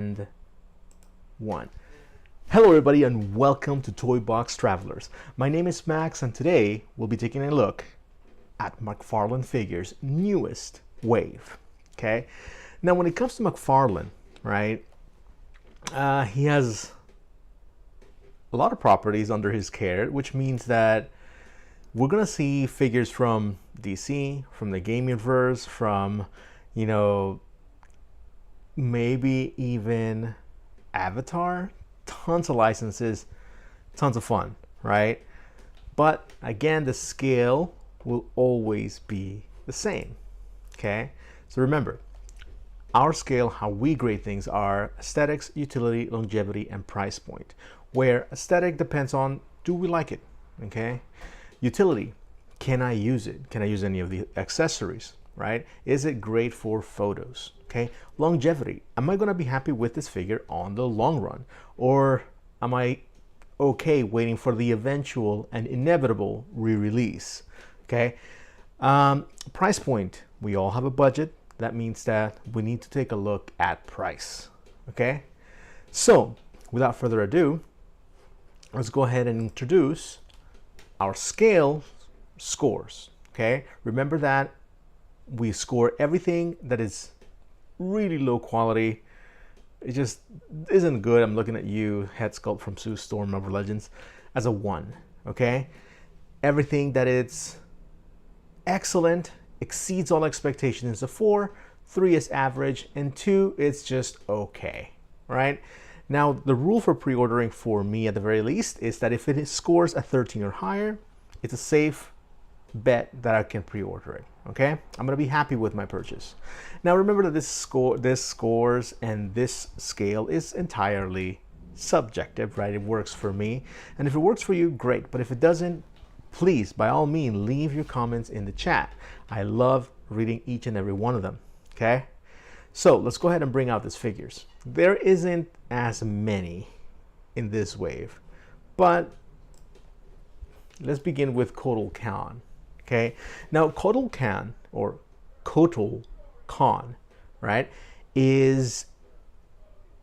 And one. Hello everybody and welcome to Toy Box Travelers. My name is Max and today we'll be taking a look at McFarlane Figures' newest wave. Okay, now when it comes to McFarlane, right, he has a lot of properties under his care, which means that we're gonna see figures from DC, from the game universe, from, you know, maybe even Avatar. Tons of licenses, tons of fun, right? But again, the scale will always be the same. Okay, so remember, our scale, how we grade things, are aesthetics, utility, longevity, and price point, where aesthetic depends on, do we like it? Okay, utility, can I use it? Can I use any of the accessories, right? Is it great for photos? Okay, longevity, am I gonna be happy with this figure on the long run? Or am I okay waiting for the eventual and inevitable re-release? Okay, price point, we all have a budget. That means that we need to take a look at price. Okay, so without further ado, let's go ahead and introduce our scale scores. Okay, remember that we score everything that is really low quality. It just isn't good. I'm looking at you, Head Sculpt from Sue Storm Marvel Legends, as a 1. Okay, everything that it's excellent, exceeds all expectations, is a 4. 3 is average, and 2 it's just okay. Right now, the rule for pre-ordering for me at the very least is that if it scores a 13 or higher, it's a safe bet that I can pre-order it. Okay, I'm gonna be happy with my purchase. Now remember that this scores and this scale is entirely subjective, right? It works for me, and if it works for you, great. But if it doesn't, please, by all means, leave your comments in the chat. I love reading each and every one of them. Okay, so let's go ahead and bring out these figures. There isn't as many in this wave, but let's begin with Kotal Khan. Okay, now Kotal Khan, or Kotal Khan, right, is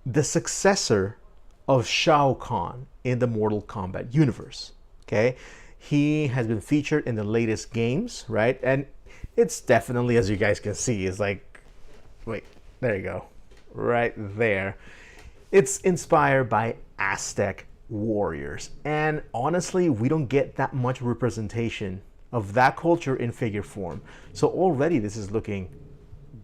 the successor of Shao Kahn in the Mortal Kombat universe. Okay, he has been featured in the latest games, right, and it's definitely, as you guys can see, is like, wait, there you go, right there. It's inspired by Aztec warriors, and honestly, we don't get that much representation of that culture in figure form. So already this is looking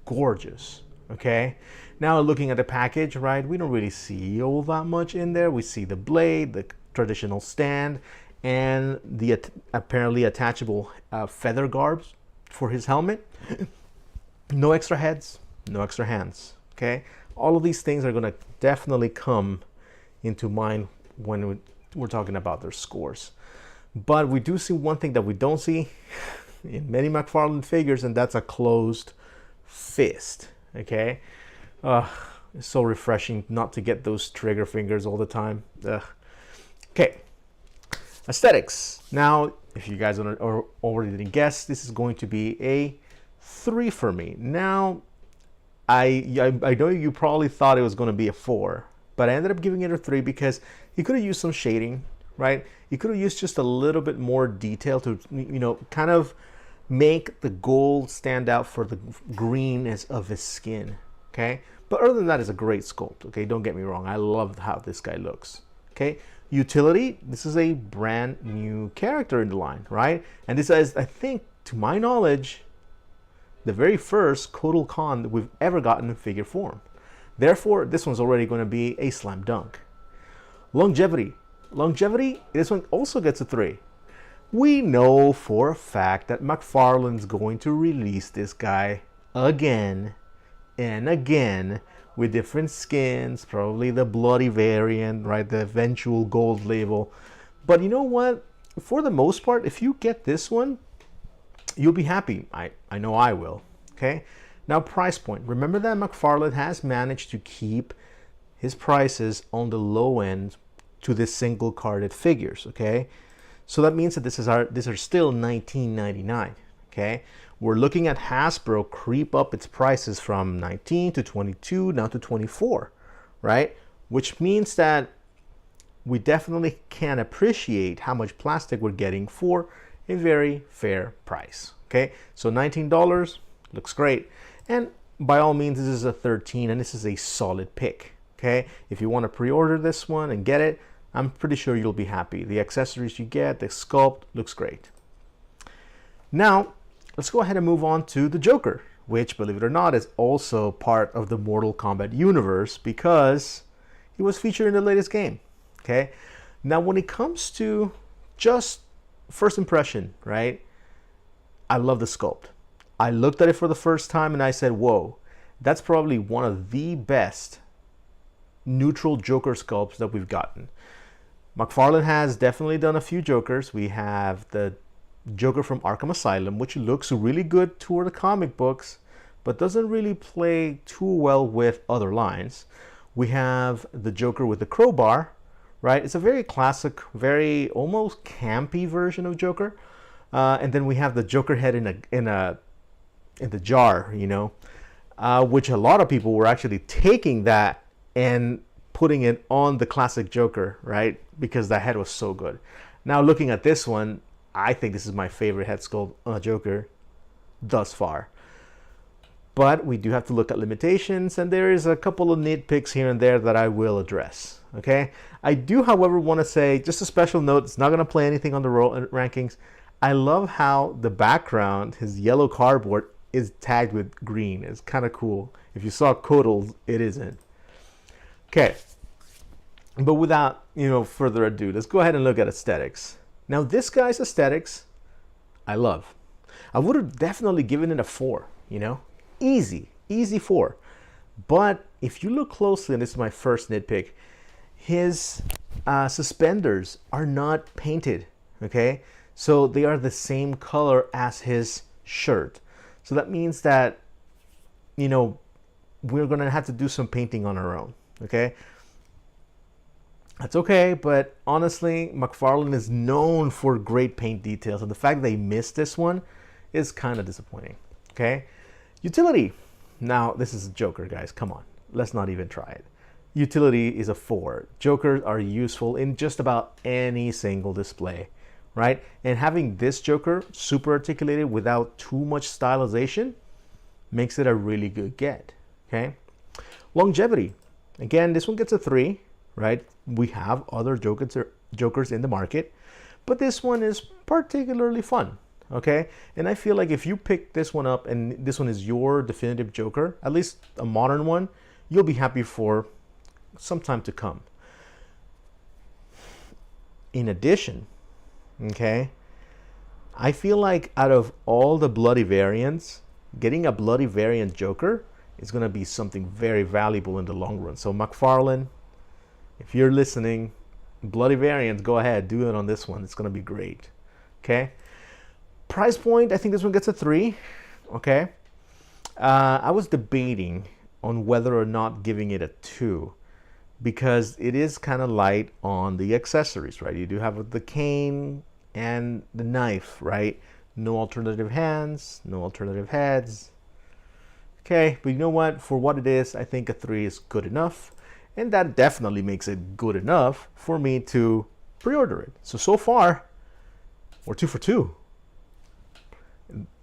gorgeous. Okay, now looking at the package, right, we don't really see all that much in there. We see the blade, the traditional stand, and the apparently attachable feather guards for his helmet. No extra heads, no extra hands. Okay, all of these things are going to definitely come into mind when we're talking about their scores. But we do see one thing that we don't see in many McFarlane figures, and that's a closed fist. Okay, it's so refreshing not to get those trigger fingers all the time. Okay, aesthetics. Now, if you guys already didn't guess, this is going to be a 3 for me. Now, I know you probably thought it was going to be a 4, but I ended up giving it a 3 because he could have used some shading. Right, you could have used just a little bit more detail to, you know, kind of make the gold stand out for the greenness of his skin. Okay, but other than that, it's a great sculpt. Okay, don't get me wrong, I love how this guy looks. Okay, utility, this is a brand new character in the line, right? And this is, I think, to my knowledge, the very first Kotal Khan that we've ever gotten in figure form. Therefore, this one's already going to be a slam dunk. Longevity, this one also gets a 3. We know for a fact that McFarlane's going to release this guy again and again with different skins, probably the bloody variant, right, the eventual gold label. But you know what? For the most part, if you get this one, you'll be happy. I know I will. Okay, now price point. Remember that McFarlane has managed to keep his prices on the low end to the single carded figures. Okay, so that means that these are still $19.99. Okay, we're looking at Hasbro creep up its prices from 19 to 22 now to 24, right? Which means that we definitely can appreciate how much plastic we're getting for a very fair price. Okay, so $19 looks great, and by all means this is a 13 and this is a solid pick. Okay, if you want to pre-order this one and get it, I'm pretty sure you'll be happy. The accessories you get, the sculpt looks great. Now let's go ahead and move on to the Joker, which, believe it or not, is also part of the Mortal Kombat universe because he was featured in the latest game. Okay, now when it comes to just first impression, right, I love the sculpt. I looked at it for the first time and I said, whoa, that's probably one of the best neutral Joker sculpts that we've gotten. McFarlane has definitely done a few Jokers. We have the Joker from Arkham Asylum, which looks really good toward the comic books, but doesn't really play too well with other lines. We have the Joker with the crowbar, right? It's a very classic, very almost campy version of Joker. And then we have the Joker head in the jar, you know, which a lot of people were actually taking that and putting it on the classic Joker, right? Because that head was so good. Now looking at this one, I think this is my favorite head sculpt on a Joker thus far. But we do have to look at limitations, and there is a couple of nitpicks here and there that I will address. Okay, I do, however, want to say just a special note. It's not going to play anything on the rankings. I love how the background, his yellow cardboard, is tagged with green. It's kind of cool. If you saw Kodal's, it isn't. Okay, but without further ado, let's go ahead and look at aesthetics. Now this guy's aesthetics, I love. I would have definitely given it a 4. Easy 4. But if you look closely, and this is my first nitpick, his suspenders are not painted. Okay, so they are the same color as his shirt. So that means that we're gonna have to do some painting on our own. Okay, that's okay, but honestly, McFarlane is known for great paint details, and the fact that they missed this one is kind of disappointing. Okay, utility. Now this is a Joker, guys. Come on, let's not even try it. Utility is a 4. Jokers are useful in just about any single display, right? And having this Joker super articulated without too much stylization makes it a really good get. Okay, longevity. Again, this one gets a 3. Right? We have other Jokers in the market, but this one is particularly fun. Okay, and I feel like if you pick this one up and this one is your definitive Joker, at least a modern one, you'll be happy for some time to come. In addition, okay, I feel like out of all the bloody variants, getting a bloody variant Joker is going to be something very valuable in the long run. So McFarlane, if you're listening, bloody variants, go ahead, do it on this one. It's going to be great. Okay. Price point, I think this one gets a 3. Okay. I was debating on whether or not giving it a 2 because it is kind of light on the accessories, right? You do have the cane and the knife, right? No alternative hands, no alternative heads. Okay, but you know what? For what it is, I think a 3 is good enough. And that definitely makes it good enough for me to pre-order it. So far, we're 2 for 2.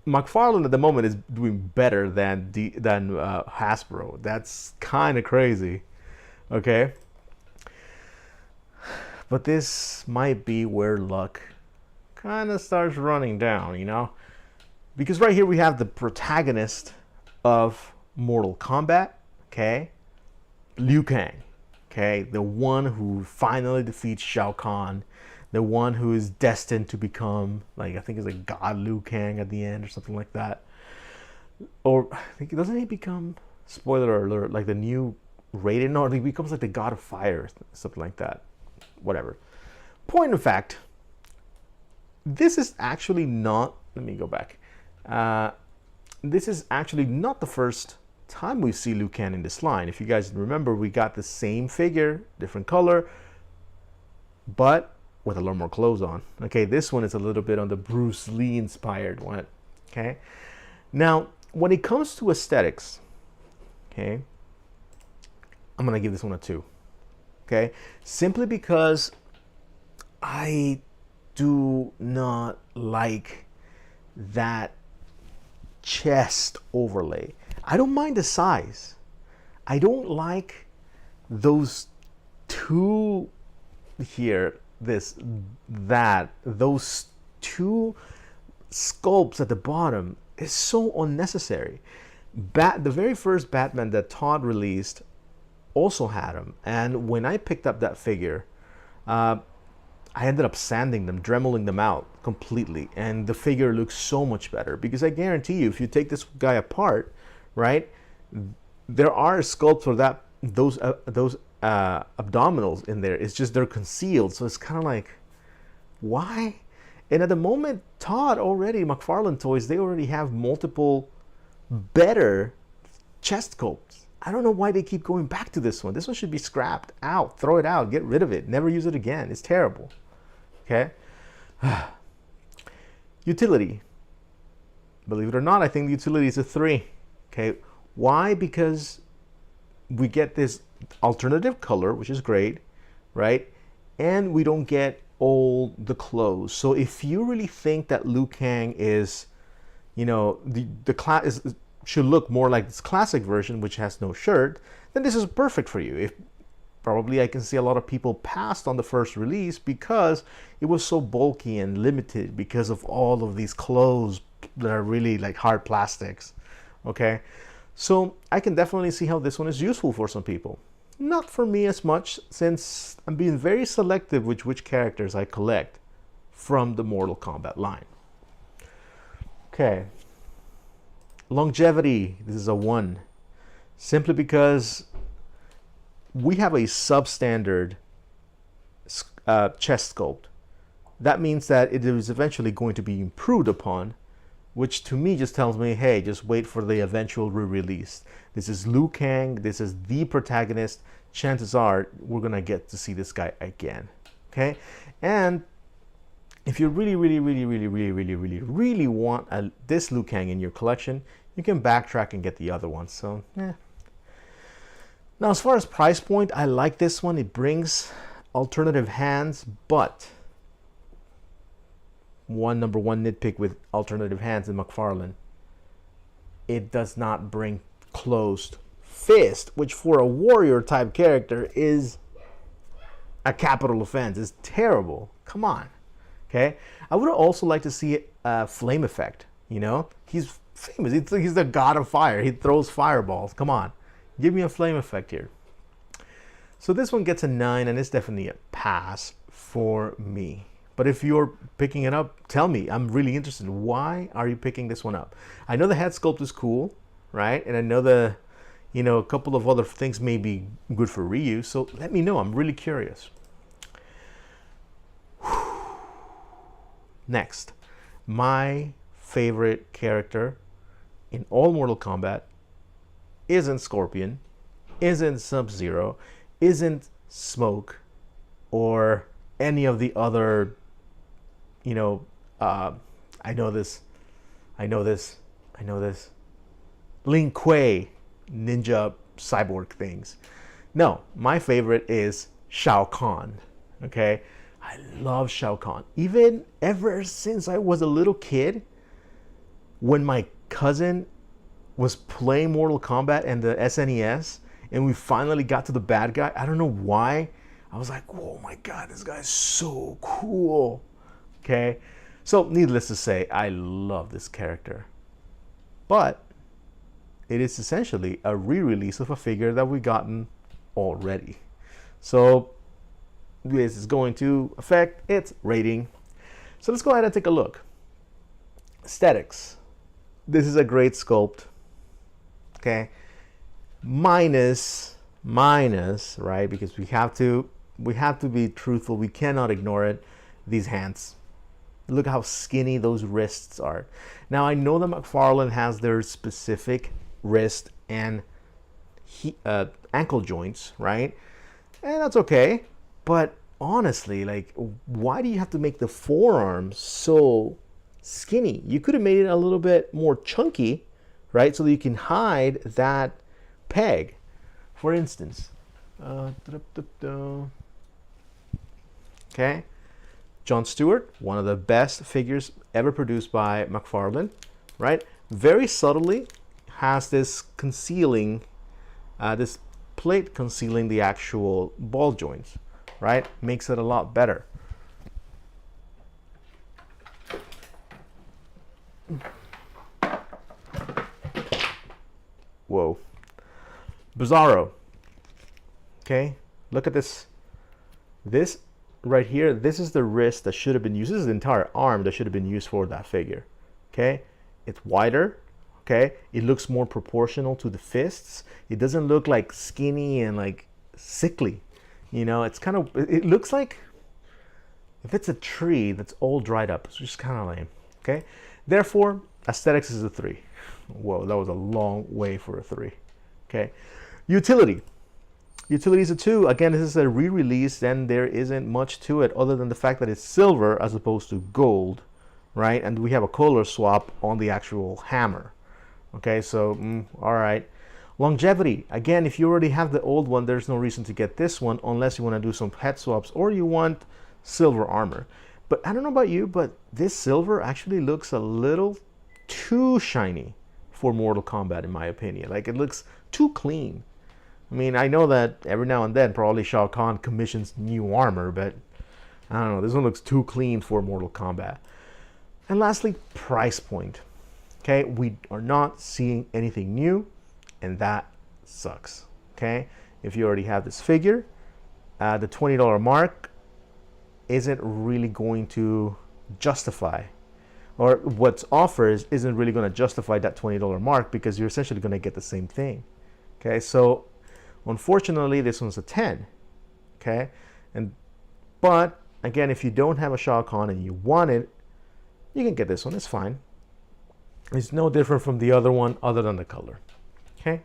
McFarlane at the moment is doing better than Hasbro. That's kind of crazy. Okay. But this might be where luck kind of starts running down, Because right here we have the protagonist of Mortal Kombat, okay? Liu Kang, okay? The one who finally defeats Shao Kahn, the one who is destined to become, like, I think it's like God Liu Kang at the end or something like that. Or, I think, doesn't he become, spoiler alert, like the new Raiden? No, he becomes like the God of Fire, something like that. Whatever. Point of fact, this is actually not, let me go back. This is actually not the first time we see Liu Kang in this line. If you guys remember, we got the same figure, different color, but with a lot more clothes on. Okay, this one is a little bit on the Bruce Lee inspired one. Okay, now when it comes to aesthetics, okay, I'm gonna give this one a 2. Okay, simply because I do not like that chest overlay. I don't mind the size. I don't like those two here, those two sculpts at the bottom is so unnecessary. The very first Batman that Todd released also had them, and when I picked up that figure, I ended up sanding them, dremeling them out completely, and the figure looks so much better, because I guarantee you, if you take this guy apart, right, there are sculpts for that, those abdominals in there. It's just they're concealed, so it's kind of like, why? And at the moment, Todd already, McFarlane Toys, they already have multiple better chest sculpts. I don't know why they keep going back to this one. This one should be scrapped out, throw it out, get rid of it, never use it again. It's terrible. Okay. Utility. Believe it or not, I think the utility is a 3. Okay. Why? Because we get this alternative color, which is great, right? And we don't get all the clothes. So if you really think that Liu Kang is, you know, the class should look more like this classic version, which has no shirt, then this is perfect for you. If probably I can see a lot of people passed on the first release because it was so bulky and limited because of all of these clothes that are really like hard plastics. Okay, so I can definitely see how this one is useful for some people. Not for me as much, since I'm being very selective with which characters I collect from the Mortal Kombat line. Okay. Longevity, this is a 1. Simply because we have a substandard chest sculpt. That means that it is eventually going to be improved upon, which to me just tells me, hey, just wait for the eventual re-release. This is Liu Kang, this is the protagonist. Chances are we're gonna get to see this guy again. Okay? And if you really want this Liu Kang in your collection, you can backtrack and get the other one. So, yeah. Now, as far as price point, I like this one. It brings alternative hands, but number one nitpick with alternative hands in McFarlane, it does not bring closed fist, which for a warrior type character is a capital offense. It's terrible. Come on. Okay, I would also like to see a flame effect. You know, he's famous. He's the god of fire. He throws fireballs. Come on, give me a flame effect here. So this one gets a 9, and it's definitely a pass for me. But if you're picking it up, tell me. I'm really interested. Why are you picking this one up? I know the head sculpt is cool, right? And I know a couple of other things may be good for reuse. So let me know. I'm really curious. Next, my favorite character in all Mortal Kombat isn't Scorpion, isn't Sub-Zero, isn't Smoke, or any of the other, I know this, Lin Kuei ninja cyborg things. No, my favorite is Shao Kahn, okay? I love Shao Kahn. Even ever since I was a little kid, when my cousin was playing Mortal Kombat and the SNES, and we finally got to the bad guy, I don't know why, I was like, oh my God, this guy's so cool. Okay? So, needless to say, I love this character. But it is essentially a re-release of a figure that we've gotten already. So, this is going to affect its rating. So let's go ahead and take a look. Aesthetics. This is a great sculpt. Okay. Minus, right? Because we have to be truthful. We cannot ignore it. These hands. Look how skinny those wrists are. Now I know that McFarlane has their specific wrist and ankle joints, right? And that's okay. But honestly, like, why do you have to make the forearms so skinny? You could have made it a little bit more chunky, right? So that you can hide that peg, for instance. Okay, John Stewart, one of the best figures ever produced by McFarlane, right? Very subtly has this concealing, this plate concealing the actual ball joints, right? Makes it a lot better. Whoa. Bizarro. Okay, look at this. This right here, this is the wrist that should have been used. This is the entire arm that should have been used for that figure. Okay, it's wider. Okay, it looks more proportional to the fists. It doesn't look like skinny and like sickly. You know, it's kind of, it looks like if it's a tree that's all dried up. It's just kind of lame. Okay, therefore, aesthetics is a 3. Whoa, that was a long way for a 3. Okay, utility. Utility is a 2. Again, this is a re-release, and there isn't much to it other than the fact that it's silver as opposed to gold, right? And we have a color swap on the actual hammer. Okay, so, all right. Longevity. Again, if you already have the old one, there's no reason to get this one unless you want to do some head swaps or you want silver armor. But I don't know about you, but this silver actually looks a little too shiny for Mortal Kombat, in my opinion. Like, it looks too clean. I mean, I know that every now and then probably Shao Kahn commissions new armor, but I don't know, this one looks too clean for Mortal Kombat. And lastly, price point. Okay, we are not seeing anything new, and that sucks. Okay, if you already have this figure, the $20 mark isn't really going to justify, or what's offered isn't really going to justify that $20 mark, because you're essentially going to get the same thing. Okay, so unfortunately, this one's a 10. Okay, but again, if you don't have a Shao Kahn and you want it, you can get this one. It's fine. It's no different from the other one, other than the color. Okay.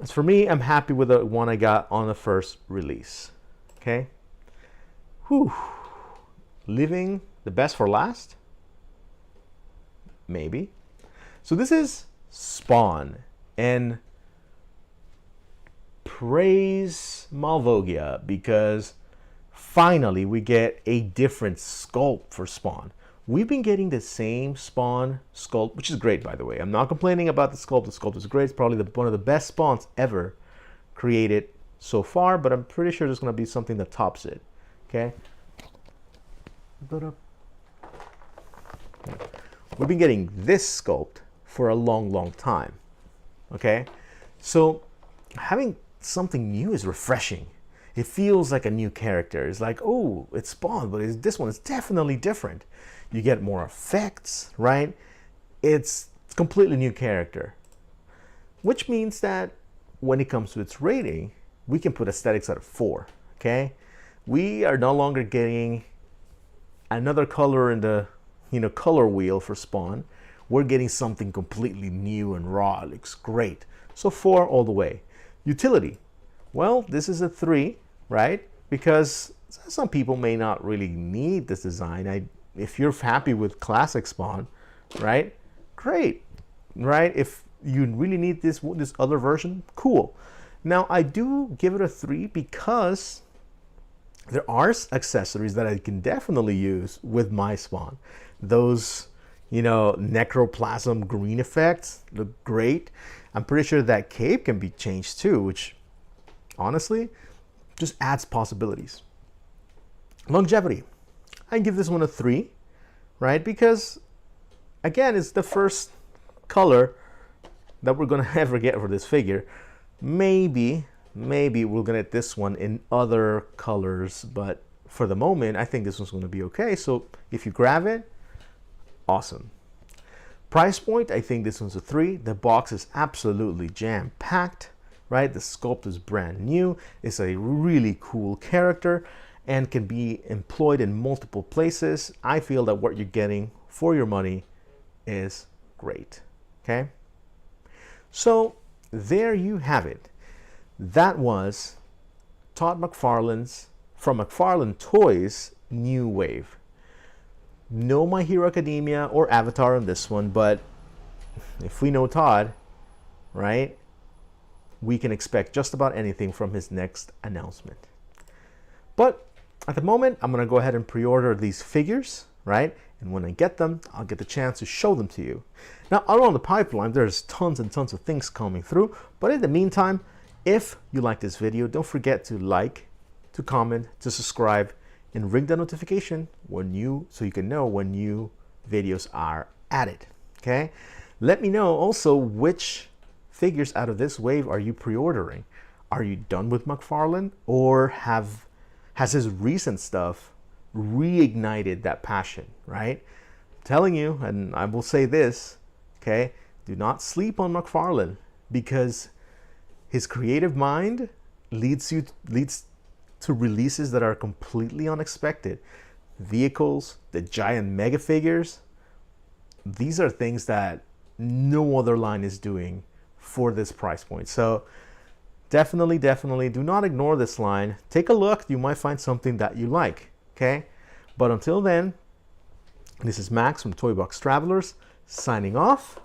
As for me, I'm happy with the one I got on the first release. Okay. Whew. Leaving the best for last? Maybe. So this is Spawn, and praise Malvogia, because finally we get a different sculpt for Spawn. We've been getting the same Spawn sculpt, which is great, by the way. I'm not complaining about the sculpt. The sculpt is great. It's probably one of the best Spawns ever created so far, but I'm pretty sure there's going to be something that tops it. Okay? We've been getting this sculpt for a long, long time. Okay? So having something new is refreshing. It feels like a new character. It's like, oh, it's Spawn, but this one is definitely different. You get more effects, right? It's a completely new character. Which means that when it comes to its rating, we can put aesthetics at a 4, okay? We are no longer getting another color in the color wheel for Spawn. We're getting something completely new and raw. It looks great. So 4 all the way. Utility. Well, this is a 3, right? Because some people may not really need this design. If you're happy with classic Spawn, right? Great, right? If you really need this other version, cool. Now, I do give it a 3 because there are accessories that I can definitely use with my Spawn. Those, necroplasm green effects look great. I'm pretty sure that cape can be changed too, which honestly just adds possibilities. Longevity. I give this one a 3, right? Because, again, it's the first color that we're going to ever get for this figure. Maybe we'll get this one in other colors, but for the moment, I think this one's going to be okay. So if you grab it, awesome. Price point, I think this one's a 3. The box is absolutely jam-packed, right? The sculpt is brand new. It's a really cool character and can be employed in multiple places. I feel that what you're getting for your money is great, okay? So there you have it. That was Todd McFarlane's, from McFarlane Toys, New Wave. No My Hero Academia or Avatar on this one, but if we know Todd, right? we can expect just about anything from his next announcement. But at the moment, I'm going to go ahead and pre-order these figures, right? And when I get them, I'll get the chance to show them to you. Now, out on the pipeline, there's tons and tons of things coming through. But in the meantime, if you like this video, don't forget to like, to comment, to subscribe, and ring the notification so you can know when new videos are added. Okay? Let me know also which figures out of this wave are you pre-ordering. Are you done with McFarlane, or has his recent stuff reignited that passion, right? I'm telling you, and I will say this, okay, do not sleep on McFarlane, because his creative mind leads to releases that are completely unexpected. Vehicles, the giant mega figures, these are things that no other line is doing for this price point. So definitely do not ignore this line. Take a look. You might find something that you like. Okay? But until then, this is Max from Toy Box Travelers signing off.